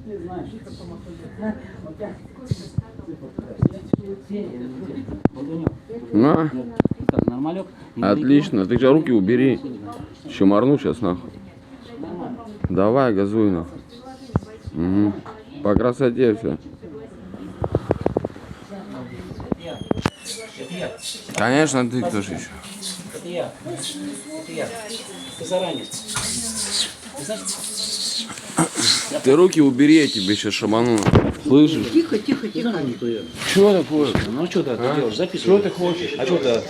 Ты знаешь, На. как, нормалек? Отлично. Ты же руки убери. Еще морну сейчас, нахуй. Давай, газуй, нахуй. Угу. По красоте все. Конечно, ты кто же еще? Это я. Это я. Ты заранее. Ты знаешь, Ты руки убери, я тебе сейчас шаману. Слышишь? Тихо, тихо, тихо. Что такое? ну что ты делаешь? Записывай. Что ты хочешь? А что ты?